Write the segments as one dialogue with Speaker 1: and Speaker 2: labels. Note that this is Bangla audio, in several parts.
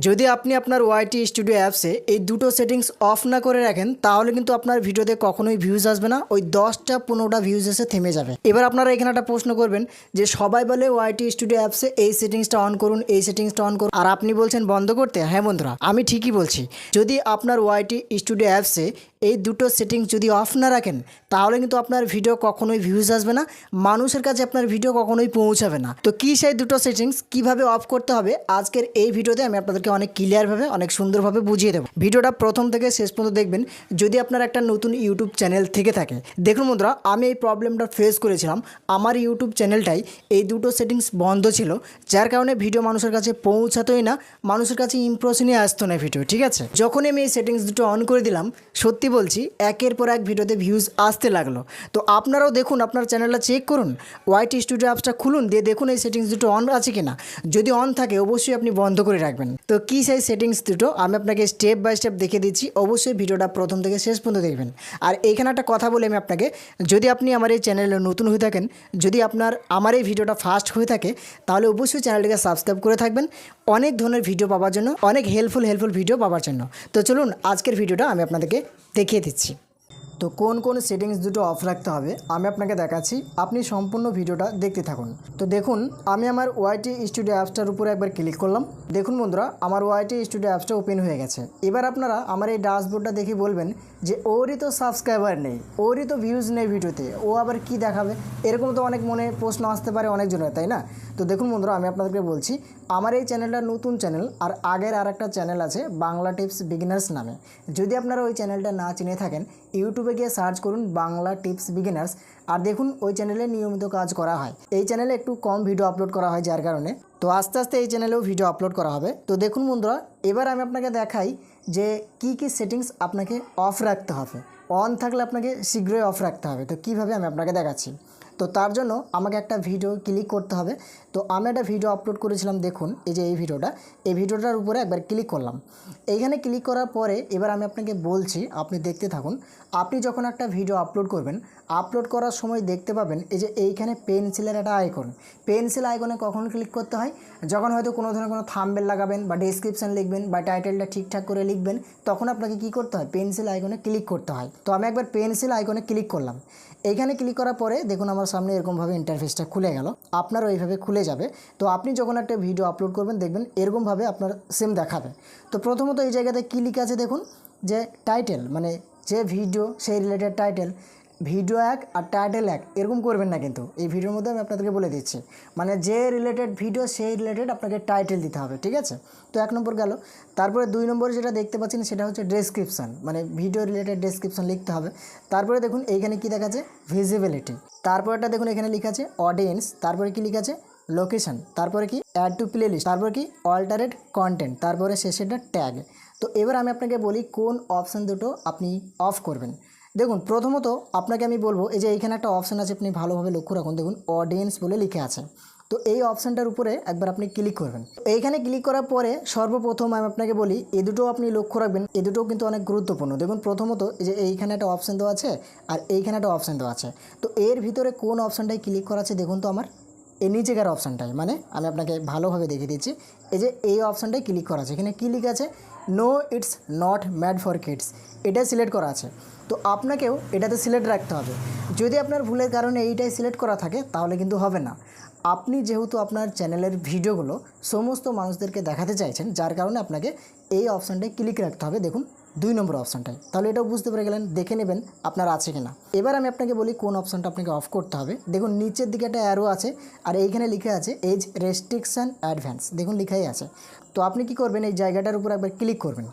Speaker 1: যদি আপনি আপনার ওয়াইটি স্টুডিও অ্যাপসে এই দুটো সেটিংস অফ না করে রাখেন তাহলে কিন্তু আপনার ভিডিওতে কখনোই ভিউজ আসবে না, ওই 10টা-15টা ভিউজ এসে থেমে যাবে। এবার আপনারা এখানে একটা প্রশ্ন করবেন যে সবাই বলে ওয়াইটি স্টুডিও অ্যাপসে এই সেটিংসটা অন করুন, এই সেটিংসটা অন করুন, আর আপনি বলছেন বন্ধ করতে। হ্যাঁ বন্ধুরা, আমি ঠিকই বলছি। যদি আপনার ওয়াইটি স্টুডিও অ্যাপসে এই দুটো সেটিংস যদি অফ না রাখেন তাহলে কিন্তু আপনার ভিডিও কখনোই ভিউজ আসবে না, মানুষের কাছে আপনার ভিডিও কখনোই পৌঁছাবে না। তো কী সেই দুটো সেটিংস কীভাবে অফ করতে হবে আজকের এই ভিডিওতে আমি আপনাদেরকে অনেক ক্লিয়ারভাবে অনেক সুন্দরভাবে বুঝিয়ে দেবো। ভিডিওটা প্রথম থেকে শেষ পর্যন্ত দেখবেন। যদি আপনার একটা নতুন ইউটিউব চ্যানেল থেকে থাকে, দেখুন বন্ধুরা, আমি এই প্রবলেমটা ফেস করেছিলাম। আমার ইউটিউব চ্যানেলটাই এই দুটো সেটিংস বন্ধ ছিল, যার কারণে ভিডিও মানুষের কাছে পৌঁছাতোই না, মানুষের কাছে ইমপ্রেশনই আসতো না ভিডিও। ঠিক আছে, যখনই আমি এই সেটিংস দুটো অন করে দিলাম, সত্যি বলছি একের পর এক ভিডিওতে ভিউজ আসতে লাগলো। তো আপনারাও দেখুন, আপনার চ্যানেলটা চেক করুন, ওয়াইটি স্টুডিও অ্যাপসটা খুলুন, দিয়ে দেখুন এই সেটিংস দুটো অন আছে কিনা। যদি অন থাকে অবশ্যই আপনি বন্ধ করে রাখবেন। তো কী সেই সেটিংস দুটো আমি আপনাকে স্টেপ বাই স্টেপ দেখিয়ে দিচ্ছি, অবশ্যই ভিডিওটা প্রথম থেকে শেষ পর্যন্ত দেখবেন। আর এইখানে একটা কথা বলে আমি আপনাকে, যদি আপনি আমার এই চ্যানেলে নতুন হয়ে থাকেন, যদি আপনার আমার এই ভিডিওটা ফার্স্ট হয়ে থাকে, তাহলে অবশ্যই চ্যানেলটিকে সাবস্ক্রাইব করে থাকবেন অনেক ধরনের ভিডিও পাওয়ার জন্য, অনেক হেল্পফুল ভিডিও পাওয়ার জন্য। তো চলুন আজকের ভিডিওটা আমি আপনাদেরকে দেখিয়ে দিচ্ছি। তো কোন কোন সেটিংস দুটো অফ রাখতে হবে আমি আপনাকে দেখাচ্ছি, আপনি সম্পূর্ণ ভিডিওটা দেখতে থাকুন। তো দেখুন, আমি আমার ওয়াইটি স্টুডিও অ্যাপসটার উপরে একবার ক্লিক করলাম। দেখুন বন্ধুরা, আমার ওয়াইটি স্টুডিও অ্যাপসটা ওপেন হয়ে গেছে। এবার আপনারা আমার এই ড্যাশবোর্ডটা দেখে বলবেন যে ওরই তো সাবস্ক্রাইবার নেই, ওরই তো ভিউজ নেই ভিডিওতে, ও আবার কি দেখাবে। এরকম তো অনেক মনে প্রশ্ন আসতে পারে অনেকজনের, তাই না? তো দেখুন বন্ধুরা, আমি আপনাদেরকে বলছি, আমার এই চ্যানেলটা নতুন চ্যানেল, আর আগের আর একটা চ্যানেল আছে বাংলা টিপস বিগিনার্স নামে। যদি আপনারা ওই চ্যানেলটা না চিনে থাকেন, ইউটিউবে গিয়ে সার্চ করুন বাংলা টিপস বিগিনার্স, আর দেখুন ওই চ্যানেলে নিয়মিত কাজ করা হয়। এই চ্যানেলে একটু কম ভিডিও আপলোড করা হয়, যার কারণে তো আস্তে আস্তে এই চ্যানেলেও ভিডিও আপলোড করা হবে। তো দেখুন বন্ধুরা, এবার আমি আপনাকে দেখাই যে কী কী সেটিংস আপনাকে অফ রাখতে হবে। অন থাকলে আপনাকে শীঘ্রই অফ রাখতে হবে। তো কীভাবে আমি আপনাকে দেখাচ্ছি। তো তার জন্য আমাকে একটা ভিডিও ক্লিক করতে হবে। তো আমি একটা ভিডিও আপলোড করেছিলাম, দেখুন এই যে এই ভিডিওটার উপরে একবার ক্লিক করলাম। এইখানে ক্লিক করার পরে এবার আমি আপনাকে বলছি, আপনি দেখতে থাকুন। আপনি যখন একটা ভিডিও আপলোড করবেন, আপলোড করার সময় দেখতে পাবেন এই যে এইখানে পেন্সিলের একটা আইকন। পেন্সিল আইকনে কখন ক্লিক করতে হয়? যখন হয়তো কোনো ধরনের কোনো থাম্বনেল লাগাবেন বা ডেসক্রিপশন লিখবেন বা টাইটেলটা ঠিকঠাক করে লিখবেন, তখন আপনাকে কি করতে হয়? পেন্সিল আইকনে ক্লিক করতে হয়। তো আমি একবার পেন্সিল আইকনে ক্লিক করলাম। এইখানে ক্লিক করার পরে দেখুন আমার সামনে এরকমভাবে ইন্টারফেসটা খুলে গেল। আপনারও এইভাবে খুলে যাবে। তো আপনি যখন একটা ভিডিও আপলোড করবেন, দেখবেন এরকমভাবে আপনার সেম দেখাবে। তো প্রথমত এই জায়গাতে কী লিখা আছে দেখুন, যে টাইটেল, মানে যে ভিডিও সেই রিলেটেড টাইটেল, ভিডিও এক আর টাইটেল এক এরকম করবেন না। কিন্তু এই ভিডিওর মধ্যে আমি আপনাদেরকে বলে দিচ্ছি, মানে যে রিলেটেড ভিডিও সেই রিলেটেড আপনাকে টাইটেল দিতে হবে। ঠিক আছে, তো 1 নম্বর গেল। তারপরে 2 নম্বরে যেটা দেখতে পাচ্ছেন সেটা হচ্ছে ডেসক্রিপশান, মানে ভিডিও রিলেটেড ডেসক্রিপশান লিখতে হবে। তারপরে দেখুন এইখানে কী দেখাচ্ছে? ভিজিবিলিটি। তারপরেটা দেখুন এখানে লেখা আছে অডিয়েন্স। তারপরে কি লেখা আছে? লোকেশন। তারপরে কি? Add to playlist. তারপরে কি? Alternate content. তারপরে শেষেরটা ট্যাগ। তো এবার আমি আপনাকে বলি কোন অপশান দুটো আপনি অফ করবেন। দেখুন, প্রথমত আপনাকে আমি বলবো, এই যে এইখানে একটা অপশান আছে, আপনি ভালোভাবে লক্ষ্য রাখুন। দেখুন অডিয়েন্স বলে লিখে আছে। তো এই অপশানটার উপরে একবার আপনি ক্লিক করবেন। এইখানে ক্লিক করার পরে সর্বপ্রথম আমি আপনাকে বলি, এই দুটো আপনি লক্ষ্য রাখবেন, এই দুটো কিন্তু অনেক গুরুত্বপূর্ণ। দেখুন প্রথমত এই যে এইখানে একটা অপশান দেওয়া আছে আর এইখানে একটা অপশান দেওয়া আছে। তো এর ভিতরে কোন অপশানটায় ক্লিক করা আছে দেখুন তো আমার এই নিচেকার অপশানটায়, মানে আমি আপনাকে ভালোভাবে দেখিয়ে দিচ্ছি। এই যে এই অপশানটায় ক্লিক করা আছে, এখানে কী লিখে আছে? No it's not made for kids. এটা সিলেক্ট করা আছে। তো আপনাকেও এটাতে সিলেক্ট রাখতে হবে। যদি আপনার ভুলের কারণে এইটাই সিলেক্ট করা থাকে তাহলে কিন্তু হবে না। আপনি যেহেতু আপনার চ্যানেলের ভিডিওগুলো সমস্ত মানুষদেরকে দেখাতে চাইছেন, যার কারণে আপনাকে এই অপশানটায় ক্লিক রাখতে হবে। দেখুন 2 নম্বর অপশানটায়, তাহলে এটাও বুঝতে পেরে গেলেন, দেখে নেবেন আপনার আছে কিনা। এবার আমি আপনাকে বলি কোন অপশানটা আপনাকে অফ করতে হবে। দেখুন নিচের দিকে একটা অ্যারো আছে আর এইখানে লিখে আছে এজ রেস্ট্রিকশান অ্যাডভান্স, দেখুন লেখাই আছে। তো আপনি কি করবেন? এই জায়গাটার উপর একবার ক্লিক করবেন।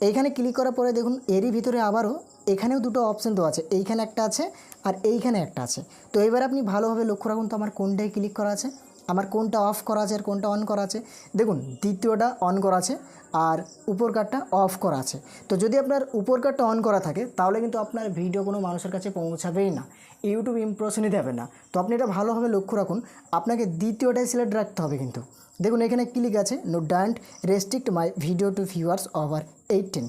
Speaker 1: এইখানে ক্লিক করার পরে দেখুন এরই ভিতরে আবারও এখানেও দুটো অপশান দেওয়া আছে, এইখানে একটা আছে আর এইখানে একটা আছে। তো এবার আপনি ভালোভাবে লক্ষ্য রাখুন তো আমার কোনটায় ক্লিক করা আছে, আমার কোনটা অফ করা আছে আর কোনটা অন করা আছে। দেখুন দ্বিতীয়টা অন করা আছে আর উপর কার্ডটা অফ করা আছে। তো যদি আপনার উপর কার্ডটা অন করা থাকে তাহলে কিন্তু আপনার ভিডিও কোনো মানুষের কাছে পৌঁছাবেই না। ইউটিউব ইমপ্রেশনই দেবে না। তো আপনি এটা ভালোভাবে লক্ষ্য রাখুন, আপনাকে দ্বিতীয়টাই সিলেক্ট রাখতে হবে। কিন্তু দেখুন এখানে ক্লিক আছে no don't restrict my video to viewers over 18।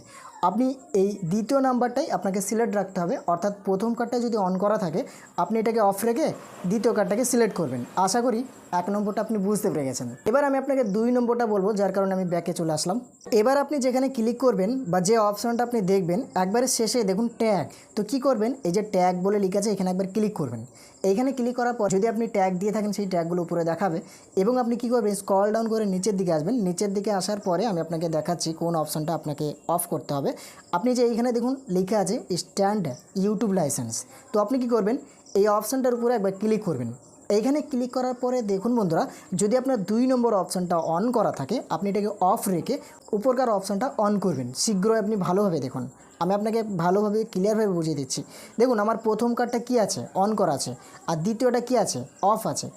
Speaker 1: আপনি এই দ্বিতীয় নাম্বারটাই আপনাকে সিলেক্ট রাখতে হবে, অর্থাৎ প্রথম কার্ডটা যদি অন করা থাকে আপনি এটাকে অফ রেখে দ্বিতীয় কার্ডটাকে সিলেক্ট করবেন। আশা করি 1 নম্বরটা আপনি বুঝতে পেরে গেছেন। এবার আমি আপনাকে 2 নম্বরটা বলবো, যার কারণে আমি ব্যাকে চলে আসলাম। এবার আপনি যেখানে ক্লিক করবেন বা যে অপশনটা আপনি দেখবেন একবারে শেষে দেখুন ট্যাগ। তো কি করবেন, এই যে ট্যাগ বলে লেখা আছে এখানে একবার ক্লিক করবেন। এইখানে ক্লিক করার পর যদি আপনি ট্যাগ দিয়ে থাকেন সেই ট্যাগগুলো উপরে দেখাবে এবং আপনি কি করবেন স্ক্রল ডাউন করে নিচের দিকে আসবেন। নিচের দিকে আসার পরে আমি আপনাকে দেখাচ্ছি কোন অপশনটা আপনাকে অফ করতে হবে। আপনি যে এইখানে দেখুন লেখা আছে স্ট্যান্ড ইউটিউব লাইসেন্স, তো আপনি কি করবেন এই অপশনটার উপরে একবার ক্লিক করবেন। এইখানে ক্লিক করার পরে দেখুন বন্ধুরা, যদি আপনার 2 নম্বর অপশনটা অন করা থাকে আপনি এটাকে অফ রেখে উপরকার অপশনটা অন করবেন। শীঘ্রই আপনি ভালোভাবে দেখুন, আমি আপনাকে ভালোভাবে ক্লিয়ারভাবে বুঝিয়ে দিচ্ছি। দেখুন আমার প্রথম কার্ডটা কি আছে, অন করা আছে, আর দ্বিতীয়টা কি আছে, অফ আছে।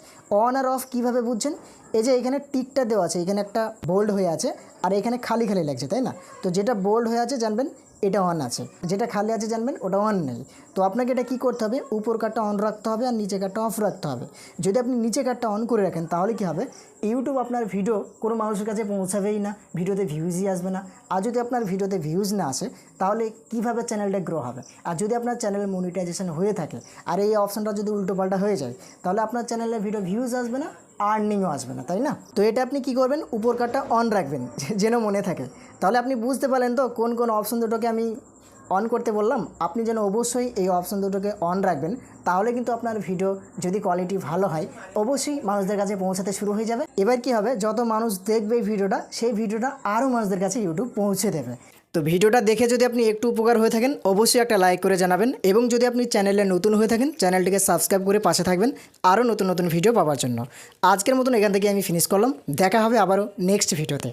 Speaker 1: অন আর অফ কিভাবে বুঝছেন, এই যে এখানে টিকটা দেওয়া আছে, এখানে একটা বোল্ড হয়ে আছে আর এখানে খালি খালি লাগছে, তাই না? তো যেটা বোল্ড হয়ে আছে জানবেন এটা অন আছে, যেটা খালি আছে জানবেন ওটা অন নেই। তো আপনাকে এটা কী করতে হবে, উপর কার্ডটা অন রাখতে হবে আর নিচে কার্ডটা অফ রাখতে হবে। যদি আপনি নিচে কার্ডটা অন করে রাখেন তাহলে কী হবে, ইউটিউব আপনার ভিডিও কোনো মানুষের কাছে পৌঁছাবেই না, ভিডিওতে ভিউজই আসবে না। আর যদি আপনার ভিডিওতে ভিউজ না আসে তাহলে কীভাবে চ্যানেলটা গ্রো হবে? আর যদি আপনার চ্যানেল মনিটাইজেশন হয়ে থাকে আর এই অপশানটা যদি উল্টোপাল্টা হয়ে যায় তাহলে আপনার চ্যানেলে ভিডিও ভিউজ আসবে না, আর্নিংও আসবে না, তাই না? তো এটা আপনি কি করবেন, উপর কার্ডটা অন রাখবেন যেন মনে থাকে। তাহলে আপনি বুঝতে পারলেন তো কোন কোন অপশন দুটোকে আমি অন করতে বললাম। আপনি যেন অবশ্যই এই অপশন দুটোকে অন রাখবেন, তাহলে কিন্তু আপনার ভিডিও যদি কোয়ালিটি ভালো হয় অবশ্যই মানুষদের কাছে পৌঁছাতে শুরু হয়ে যাবে। এবার কি হবে, যত মানুষ দেখবে এই ভিডিওটা সেই ভিডিওটা আরও মানুষদের কাছে ইউটিউব পৌঁছে দেবে। তো ভিডিওটা দেখে যদি আপনি একটু উপকার হয়ে থাকেন অবশ্যই একটা লাইক করে জানাবেন এবং যদি আপনি চ্যানেলে নতুন হয়ে থাকেন চ্যানেলটিকে সাবস্ক্রাইব করে পাশে থাকবেন আরও নতুন নতুন ভিডিও পাওয়ার জন্য। আজকের মতন এখান থেকে আমি ফিনিশ করলাম, দেখা হবে আবারও নেক্সট ভিডিওতে।